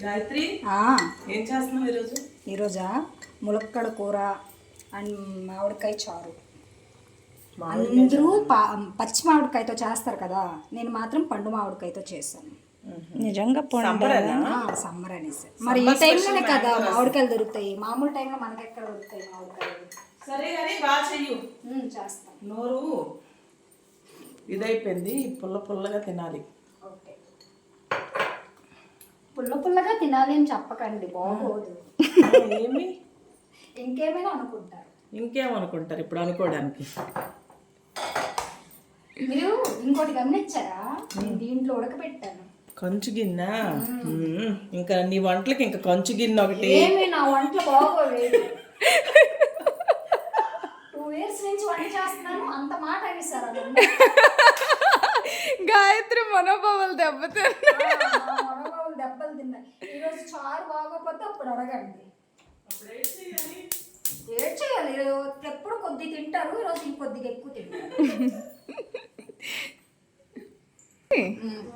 గాయత్రి ఏం చేస్తున్నావు ఈరోజా ములక్కడ కూర అండ్ మామిడికాయ చారు. అందరూ పచ్చి మామిడికాయతో చేస్తారు కదా, నేను మాత్రం పండు మామిడికాయతో చేస్తాను. నిజంగా సమ్మర్ అనేసి మరి ఈ టైంలోనే కదా మామిడికాయలు దొరుకుతాయి. మామూలు టైంలో మనకి ఎక్కడ దొరుకుతాయి మామిడికాయలు. సరే కానీ బాగా చెయ్యు. చేస్తాను. నోరు ఇదైపోయింది, పుల్ల పుల్లగా తినాలి. ఓకే, పుల్ల పుల్లగా తినాలి అని చెప్పకండి, బాగోదు. ఏమి ఇంకేమైనా అనుకుంటారు. ఇంకేమనుకుంటారు ఇప్పుడు అనుకోవడానికి. మీరు ఇంకోటి గమనించారా, నేను దీంట్లో ఉడకబెట్టాను కంచు గిన్నె. ఇంకా నీ వంటలకి ఇంకా కంచు గిన్నె ఒకటి. ఏమి నా వంటలు బాగోలేదు. 2 years నుంచి వంట చేస్తున్నాను, అంత మాట అనేసారు. గాయత్రి మనోభావాలు దెబ్బతిన్నాయి. మనోభావాలు దెబ్బలు తిన్నాయి. ఈరోజు చారు బాగోకపోతే అప్పుడు అడగండి. ఏడ్ చేయాలి, ఎప్పుడు కొద్ది తింటారు, ఈరోజు ఇంకొద్దిగా ఎక్కువ తింటారు.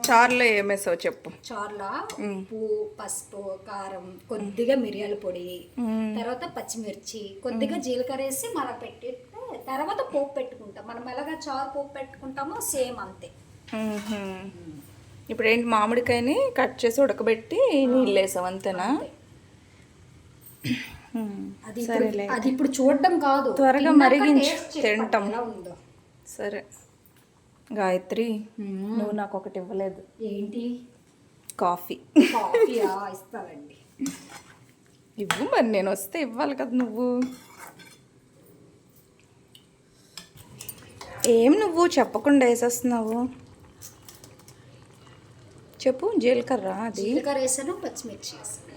చారులో ఏమేసావు చెప్పు. చారులో ఉప్పు, పసుపు, కారం, కొద్దిగా మిరియాల పొడి, తర్వాత పచ్చిమిర్చి, కొద్దిగా జీలకర్ర వేసి మరగ పెట్టి తర్వాత పోపు పెట్టుకుంటాం. మనం ఎలాగా చారు పోపు పెట్టుకుంటామో సేమ్ అంతే. ఇప్పుడు ఏంటి, మామిడికాయని కట్ చేసి ఉడకబెట్టి నీళ్ళు వేసావు అంతేనా? అది ఇప్పుడు చూడడం కాదు, త్వరగా మరిగించి తింటాం. సరే గాయత్రి, నువ్వు నాకు ఒకటి ఇవ్వలేదు. ఏంటి? కాఫీ. కాఫీయా? ఇస్తానండి. ఇవ్వు మరి, నేను వస్తే ఇవ్వాలి కదా నువ్వు. ఏం నువ్వు చెప్పకుండా వేసేస్తున్నావు చెప్పు. జీలకర్ర, అది జీలకర్ర వేసాను, పచ్చిమిర్చి వేసాను.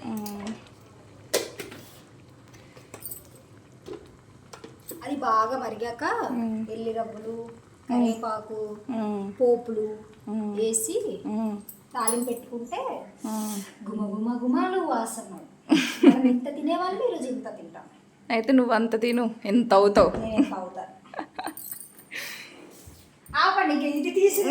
అది బాగా మరిగాక ఎల్లి రవ్వలు, కరివేపాకు, పోపులు వేసి తాలింపు పెట్టుకుంటే గుమ గుమ గుమాలు వాసన. మనం ఇంత తినేవాళ్ళు ఈరోజు ఇంత తింటాం. అయితే నువ్వు అంత తిను, ఎంత అవుతావు. నేను ఎంత అవుతాను. ఆపండి, ఇది తీసి